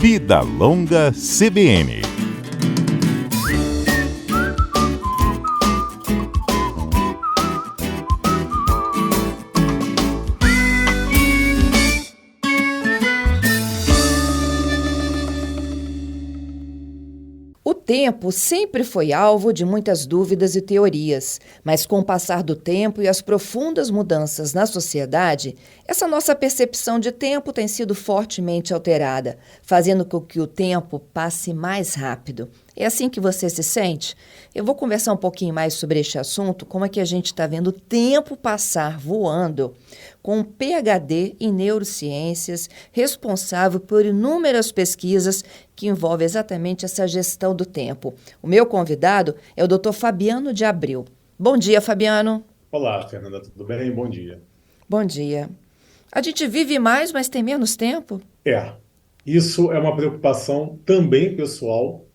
Vida Longa CBN. O tempo sempre foi alvo de muitas dúvidas e teorias, mas com o passar do tempo e as profundas mudanças na sociedade, essa nossa percepção de tempo tem sido fortemente alterada, fazendo com que o tempo passe mais rápido. É assim que você se sente? Eu vou conversar um pouquinho mais sobre este assunto, como é que a gente está vendo o tempo passar voando, com um PhD em neurociências, responsável por inúmeras pesquisas que envolvem exatamente essa gestão do tempo. O meu convidado é o Dr. Fabiano de Abreu. Bom dia, Fabiano. Olá, Fernanda, tudo bem? Bom dia. Bom dia. A gente vive mais, mas tem menos tempo? Isso é uma preocupação também pessoal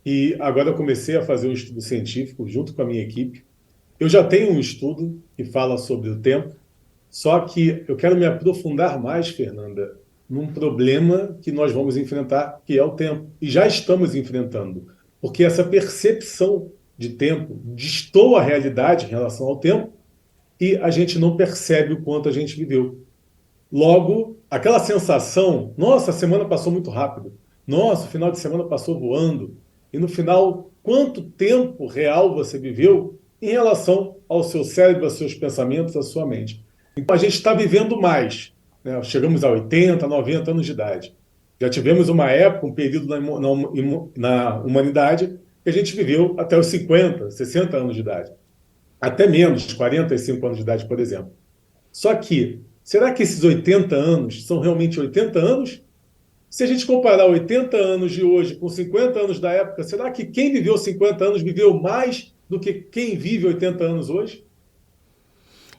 e agora eu comecei a fazer um estudo científico junto com a minha equipe. Eu já tenho um estudo que fala sobre o tempo, só que eu quero me aprofundar mais, Fernanda, num problema que nós vamos enfrentar, que é o tempo. E já estamos enfrentando, porque essa percepção de tempo destoa a realidade em relação ao tempo e a gente não percebe o quanto a gente viveu. Logo, aquela sensação, nossa, a semana passou muito rápido, nossa, o final de semana passou voando, e no final, quanto tempo real você viveu em relação ao seu cérebro, aos seus pensamentos, à sua mente. Então, a gente está vivendo mais, né? Chegamos a 80, 90 anos de idade. Já tivemos uma época, um período na humanidade, que a gente viveu até os 50, 60 anos de idade. Até menos, 45 anos de idade, por exemplo. Só que, será que esses 80 anos são realmente 80 anos? Se a gente comparar 80 anos de hoje com 50 anos da época, será que quem viveu 50 anos viveu mais do que quem vive 80 anos hoje?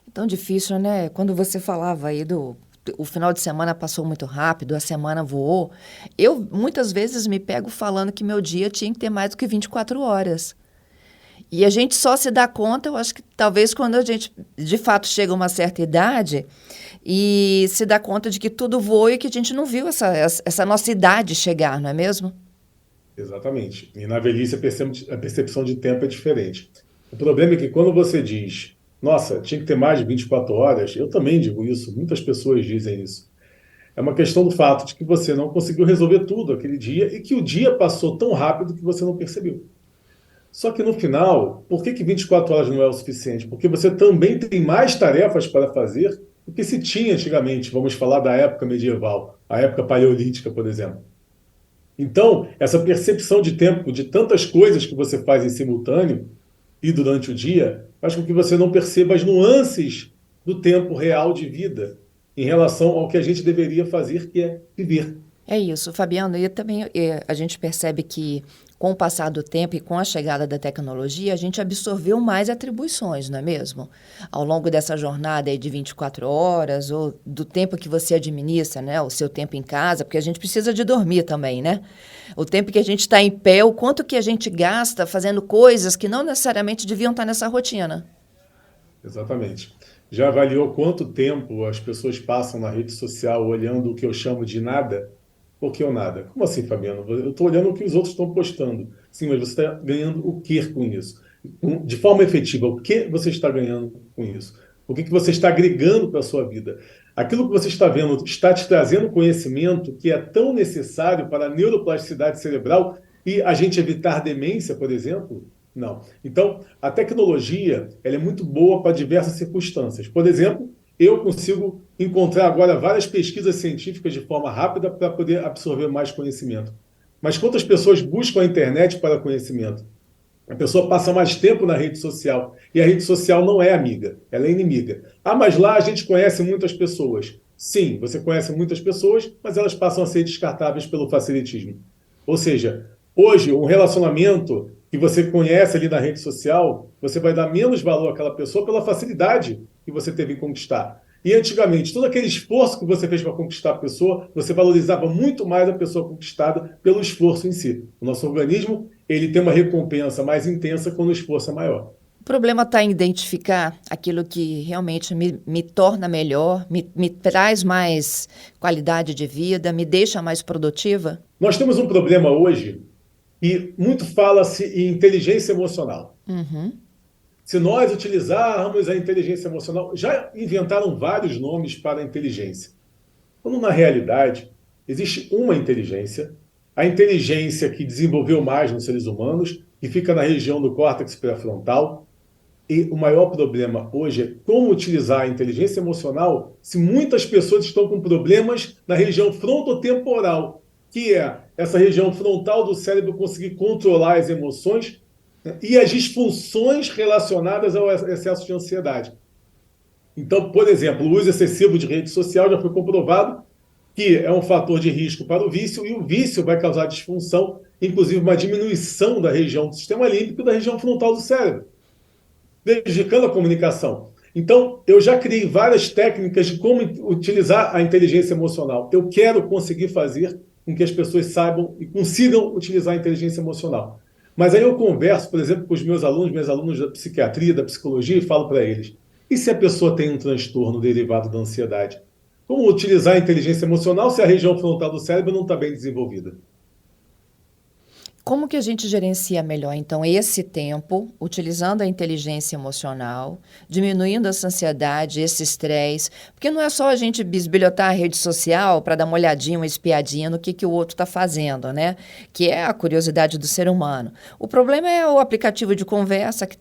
É tão difícil, né? Quando você falava aí o final de semana passou muito rápido, a semana voou. Eu, muitas vezes, me pego falando que meu dia tinha que ter mais do que 24 horas. E a gente só se dá conta, eu acho que talvez quando a gente, de fato, chega a uma certa idade e se dá conta de que tudo voa e que a gente não viu essa nossa idade chegar, não é mesmo? Exatamente. E na velhice a percepção de tempo é diferente. O problema é que quando você diz, nossa, tinha que ter mais de 24 horas, eu também digo isso, muitas pessoas dizem isso. É uma questão do fato de que você não conseguiu resolver tudo aquele dia e que o dia passou tão rápido que você não percebeu. Só que no final, por que 24 horas não é o suficiente? Porque você também tem mais tarefas para fazer do que se tinha antigamente. Vamos falar da época medieval, a época paleolítica, por exemplo. Então, essa percepção de tempo, de tantas coisas que você faz em simultâneo e durante o dia, faz com que você não perceba as nuances do tempo real de vida em relação ao que a gente deveria fazer, que é viver. É isso, Fabiano. E também a gente percebe que, com o passar do tempo e com a chegada da tecnologia, a gente absorveu mais atribuições, não é mesmo? Ao longo dessa jornada aí de 24 horas, ou do tempo que você administra, né? O seu tempo em casa, porque a gente precisa de dormir também, né? O tempo que a gente está em pé, o quanto que a gente gasta fazendo coisas que não necessariamente deviam estar nessa rotina. Exatamente. Já avaliou quanto tempo as pessoas passam na rede social olhando o que eu chamo de nada? Por que o nada? Como assim, Fabiano? Eu estou olhando o que os outros estão postando. Sim, mas você está ganhando o que com isso? De forma efetiva, o que você está ganhando com isso? O que você está agregando para a sua vida? Aquilo que você está vendo está te trazendo conhecimento que é tão necessário para a neuroplasticidade cerebral e a gente evitar demência, por exemplo? Não. Então, a tecnologia ela é muito boa para diversas circunstâncias. Por exemplo, eu consigo encontrar agora várias pesquisas científicas de forma rápida para poder absorver mais conhecimento. Mas quantas pessoas buscam a internet para conhecimento? A pessoa passa mais tempo na rede social. E a rede social não é amiga, ela é inimiga. Ah, mas lá a gente conhece muitas pessoas. Sim, você conhece muitas pessoas, mas elas passam a ser descartáveis pelo facilitismo. Ou seja, hoje, um relacionamento que você conhece ali na rede social, você vai dar menos valor àquela pessoa pela facilidade que você teve em conquistar. E antigamente, todo aquele esforço que você fez para conquistar a pessoa, você valorizava muito mais a pessoa conquistada pelo esforço em si. O nosso organismo ele tem uma recompensa mais intensa quando o esforço é maior. O problema está em identificar aquilo que realmente me torna melhor, me traz mais qualidade de vida, me deixa mais produtiva? Nós temos um problema hoje e muito fala-se em inteligência emocional. Uhum. Se nós utilizarmos a inteligência emocional, já inventaram vários nomes para a inteligência. Quando, na realidade, existe uma inteligência, a inteligência que desenvolveu mais nos seres humanos, que fica na região do córtex pré-frontal. E o maior problema hoje é como utilizar a inteligência emocional se muitas pessoas estão com problemas na região frontotemporal, que é essa região frontal do cérebro conseguir controlar as emoções, né, e as disfunções relacionadas ao excesso de ansiedade. Então, por exemplo, o uso excessivo de rede social já foi comprovado que é um fator de risco para o vício, e o vício vai causar disfunção, inclusive uma diminuição da região do sistema límbico e da região frontal do cérebro, prejudicando a comunicação. Então, eu já criei várias técnicas de como utilizar a inteligência emocional. Eu quero conseguir fazer com que as pessoas saibam e consigam utilizar a inteligência emocional. Mas aí eu converso, por exemplo, com os meus alunos da psiquiatria, da psicologia, e falo para eles: e se a pessoa tem um transtorno derivado da ansiedade? Como utilizar a inteligência emocional se a região frontal do cérebro não está bem desenvolvida? Como que a gente gerencia melhor, então, esse tempo, utilizando a inteligência emocional, diminuindo essa ansiedade, esse estresse? Porque não é só a gente bisbilhotar a rede social para dar uma olhadinha, uma espiadinha no que o outro está fazendo, né? Que é a curiosidade do ser humano. O problema é o aplicativo de conversa que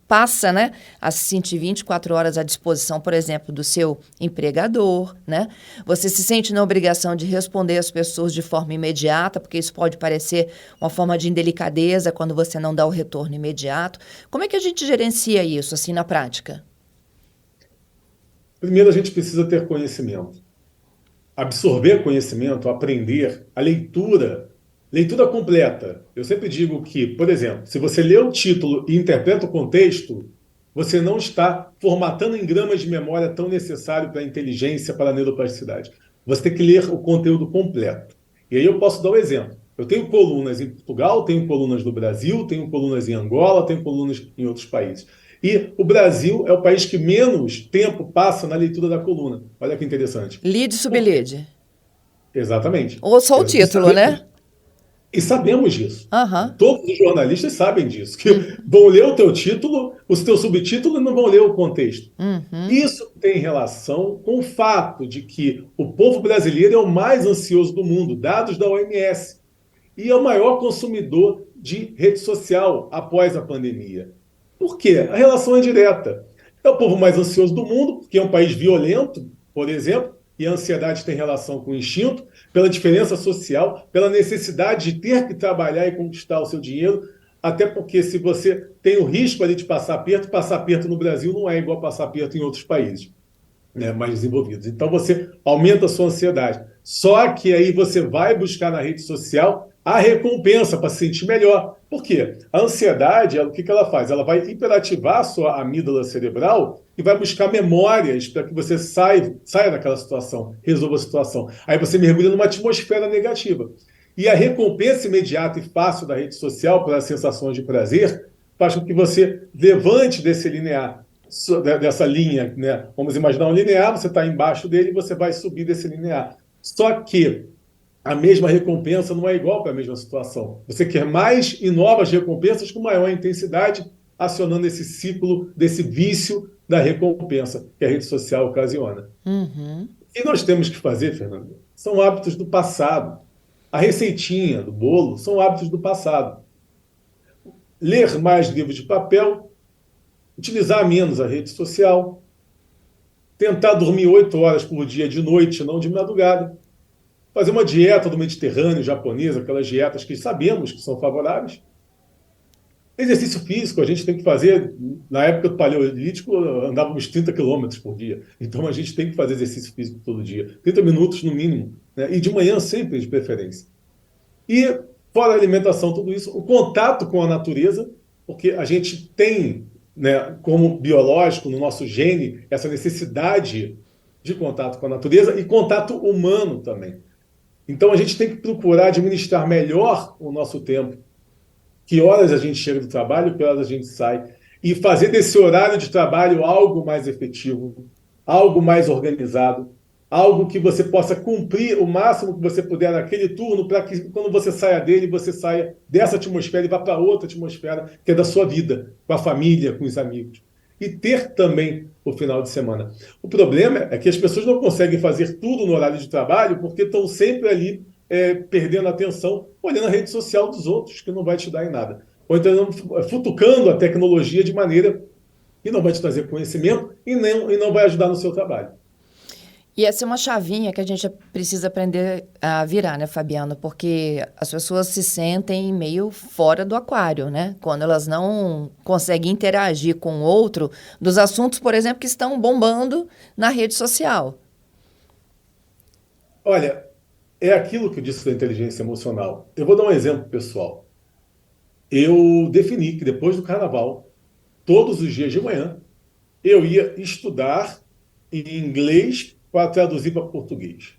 passa, né, a se sentir 24 horas à disposição, por exemplo, do seu empregador, né? Você se sente na obrigação de responder às pessoas de forma imediata, porque isso pode parecer uma forma de indelicadeza quando você não dá o retorno imediato. Como é que a gente gerencia isso, assim, na prática? Primeiro, a gente precisa ter conhecimento. Absorver conhecimento, aprender, a leitura completa. Eu sempre digo que, por exemplo, se você lê o título e interpreta o contexto, você não está formatando em gramas de memória tão necessário para a inteligência, para a neuroplasticidade. Você tem que ler o conteúdo completo. E aí eu posso dar um exemplo. Eu tenho colunas em Portugal, tenho colunas no Brasil, tenho colunas em Angola, tenho colunas em outros países. E o Brasil é o país que menos tempo passa na leitura da coluna. Olha que interessante. Lead e sublide. Exatamente. Ou só o título, né? E sabemos disso. Aham. Todos os jornalistas sabem disso, que vão ler o teu título, o teu subtítulo, e não vão ler o contexto. Isso tem relação com o fato de que o povo brasileiro é o mais ansioso do mundo, dados da OMS, e é o maior consumidor de rede social após a pandemia. Por quê? A relação é direta. É o povo mais ansioso do mundo, porque é um país violento, por exemplo, e a ansiedade tem relação com o instinto, pela diferença social, pela necessidade de ter que trabalhar e conquistar o seu dinheiro, até porque se você tem o risco ali de passar aperto no Brasil não é igual passar aperto em outros países, né, mais desenvolvidos. Então você aumenta a sua ansiedade. Só que aí você vai buscar na rede social a recompensa para se sentir melhor. Por quê? A ansiedade, o que ela faz? Ela vai hiperativar a sua amígdala cerebral e vai buscar memórias para que você saia daquela situação, resolva a situação. Aí você mergulha numa atmosfera negativa. E a recompensa imediata e fácil da rede social pelas sensações de prazer faz com que você levante desse linear, dessa linha, né? Vamos imaginar um linear, você está embaixo dele e você vai subir desse linear. Só que a mesma recompensa não é igual para a mesma situação. Você quer mais e novas recompensas com maior intensidade, acionando esse ciclo desse vício da recompensa que a rede social ocasiona. O que nós temos que fazer, Fernando, são hábitos do passado. A receitinha do bolo são hábitos do passado. Ler mais livros de papel, utilizar menos a rede social, tentar dormir 8 horas por dia de noite, não de madrugada, fazer uma dieta do Mediterrâneo japonesa, aquelas dietas que sabemos que são favoráveis. Exercício físico, a gente tem que fazer, na época do Paleolítico, andávamos 30 quilômetros por dia. Então a gente tem que fazer exercício físico todo dia, 30 minutos no mínimo, né? E de manhã sempre, de preferência. E, fora a alimentação, tudo isso, o contato com a natureza, porque a gente tem, né, como biológico, no nosso gene, essa necessidade de contato com a natureza e contato humano também. Então a gente tem que procurar administrar melhor o nosso tempo. Que horas a gente chega do trabalho, que horas a gente sai. e fazer desse horário de trabalho algo mais efetivo, algo mais organizado, algo que você possa cumprir o máximo que você puder naquele turno, para que quando você saia dele, você saia dessa atmosfera e vá para outra atmosfera, que é da sua vida, com a família, com os amigos. E ter também o final de semana. O problema é que as pessoas não conseguem fazer tudo no horário de trabalho porque estão sempre ali perdendo a atenção, olhando a rede social dos outros, que não vai te dar em nada. Ou então futucando a tecnologia de maneira que não vai te trazer conhecimento e não vai ajudar no seu trabalho. E essa é uma chavinha que a gente precisa aprender a virar, né, Fabiano? Porque as pessoas se sentem meio fora do aquário, né? Quando elas não conseguem interagir com o outro dos assuntos, por exemplo, que estão bombando na rede social. Olha, é aquilo que eu disse da inteligência emocional. Eu vou dar um exemplo pessoal. Eu defini que depois do carnaval, todos os dias de manhã, eu ia estudar em inglês para traduzir para português.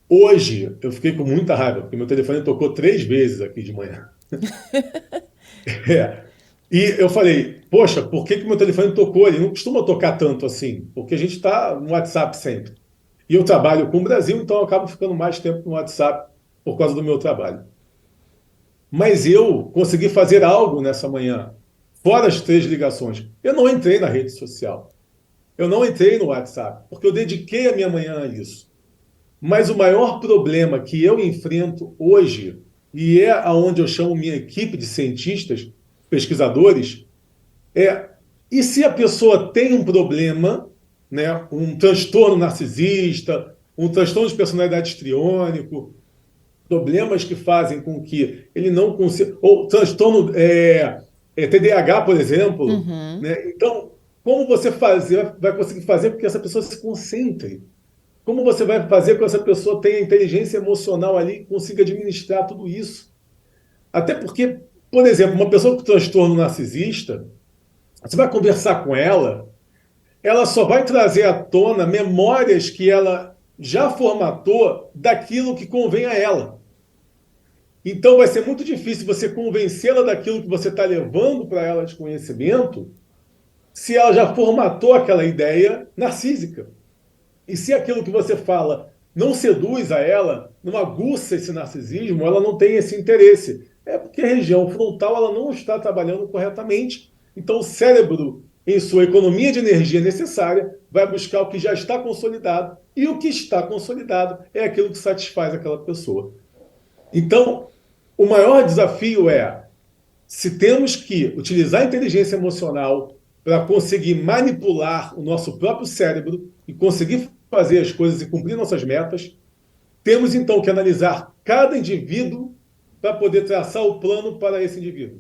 Hoje, eu fiquei com muita raiva, porque meu telefone tocou 3 vezes aqui de manhã. É. E eu falei, poxa, por que meu telefone tocou? Ele não costuma tocar tanto assim, porque a gente está no WhatsApp sempre. E eu trabalho com o Brasil, então eu acabo ficando mais tempo no WhatsApp por causa do meu trabalho. Mas eu consegui fazer algo nessa manhã, fora as 3 ligações. Eu não entrei na rede social. Eu não entrei no WhatsApp, porque eu dediquei a minha manhã a isso. Mas o maior problema que eu enfrento hoje, e é aonde eu chamo minha equipe de cientistas, pesquisadores, e se a pessoa tem um problema, né, um transtorno narcisista, um transtorno de personalidade histriônico, problemas que fazem com que ele não consiga, ou transtorno TDAH, por exemplo, né? Então, como você vai conseguir fazer com que essa pessoa se concentre? Como você vai fazer com que essa pessoa tenha inteligência emocional ali e consiga administrar tudo isso? Até porque, por exemplo, uma pessoa com transtorno narcisista, você vai conversar com ela, ela só vai trazer à tona memórias que ela já formatou daquilo que convém a ela. Então vai ser muito difícil você convencê-la daquilo que você está levando para ela de conhecimento, se ela já formatou aquela ideia narcísica. E se aquilo que você fala não seduz a ela, não aguça esse narcisismo, ela não tem esse interesse. É porque a região frontal ela não está trabalhando corretamente. Então o cérebro, em sua economia de energia necessária, vai buscar o que já está consolidado. E o que está consolidado é aquilo que satisfaz aquela pessoa. Então, o maior desafio é, se temos que utilizar a inteligência emocional para conseguir manipular o nosso próprio cérebro e conseguir fazer as coisas e cumprir nossas metas, temos então que analisar cada indivíduo para poder traçar o plano para esse indivíduo.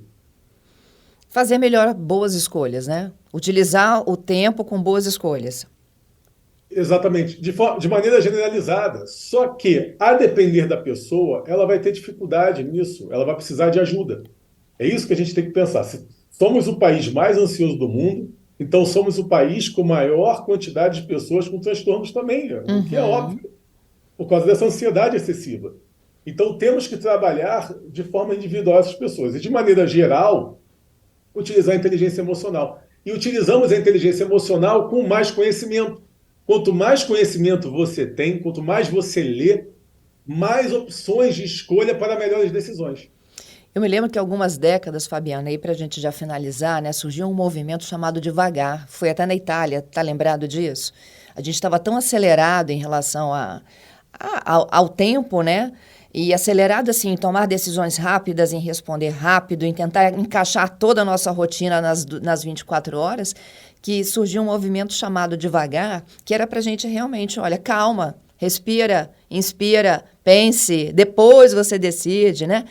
Fazer melhor boas escolhas, né? Utilizar o tempo com boas escolhas. Exatamente, de maneira generalizada. Só que, a depender da pessoa, ela vai ter dificuldade nisso, ela vai precisar de ajuda. É isso que a gente tem que pensar. Se somos o país mais ansioso do mundo, então somos o país com maior quantidade de pessoas com transtornos também, o que é óbvio, por causa dessa ansiedade excessiva. Então temos que trabalhar de forma individual essas pessoas. E, de maneira geral, utilizar a inteligência emocional. E utilizamos a inteligência emocional com mais conhecimento. Quanto mais conhecimento você tem, quanto mais você lê, mais opções de escolha para melhores decisões. Eu me lembro que algumas décadas, Fabiana, aí para a gente já finalizar, né, surgiu um movimento chamado Devagar. Foi até na Itália, tá lembrado disso? A gente estava tão acelerado em relação ao tempo, né? E acelerado assim, em tomar decisões rápidas, em responder rápido, em tentar encaixar toda a nossa rotina nas 24 horas, que surgiu um movimento chamado Devagar, que era para a gente realmente, olha, calma, respira, inspira, pense, depois você decide, né?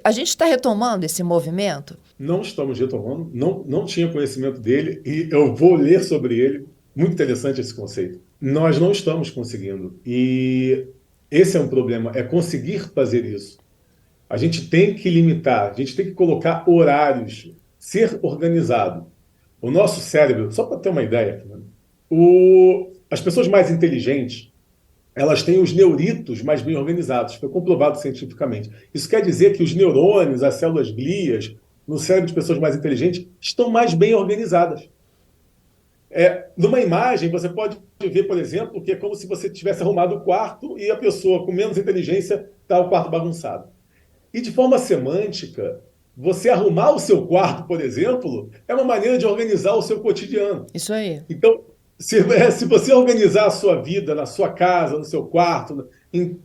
A gente está retomando esse movimento? Não estamos retomando, não tinha conhecimento dele e eu vou ler sobre ele. Muito interessante esse conceito. Nós não estamos conseguindo e esse é um problema, é conseguir fazer isso. A gente tem que limitar, a gente tem que colocar horários, ser organizado. O nosso cérebro, só para ter uma ideia, as pessoas mais inteligentes, elas têm os neuritos mais bem organizados, foi comprovado cientificamente. Isso quer dizer que os neurônios, as células glias, no cérebro de pessoas mais inteligentes, estão mais bem organizadas. Numa imagem, você pode ver, por exemplo, que é como se você tivesse arrumado o quarto e a pessoa com menos inteligência está o quarto bagunçado. E de forma semântica, você arrumar o seu quarto, por exemplo, é uma maneira de organizar o seu cotidiano. Isso aí. Então, se você organizar a sua vida na sua casa, no seu quarto,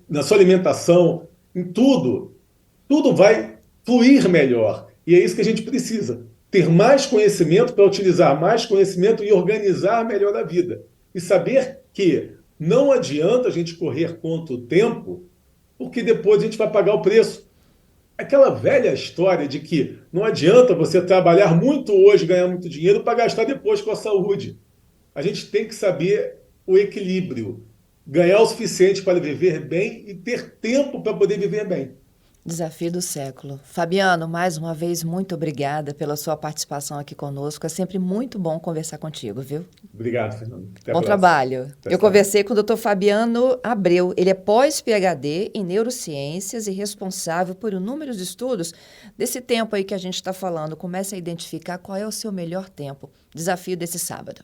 na sua alimentação, em tudo, tudo vai fluir melhor. E é isso que a gente precisa. Ter mais conhecimento para utilizar mais conhecimento e organizar melhor a vida. E saber que não adianta a gente correr contra o tempo, porque depois a gente vai pagar o preço. Aquela velha história de que não adianta você trabalhar muito hoje, ganhar muito dinheiro para gastar depois com a saúde. A gente tem que saber o equilíbrio, ganhar o suficiente para viver bem e ter tempo para poder viver bem. Desafio do século. Fabiano, mais uma vez, muito obrigada pela sua participação aqui conosco. É sempre muito bom conversar contigo, viu? Obrigado, Fernando. Até a Bom próxima. trabalho. Até Eu conversei com o Dr. Fabiano Abreu. Ele é pós-PhD em neurociências e responsável por inúmeros estudos desse tempo aí que a gente está falando. Comece a identificar qual é o seu melhor tempo. Desafio desse sábado.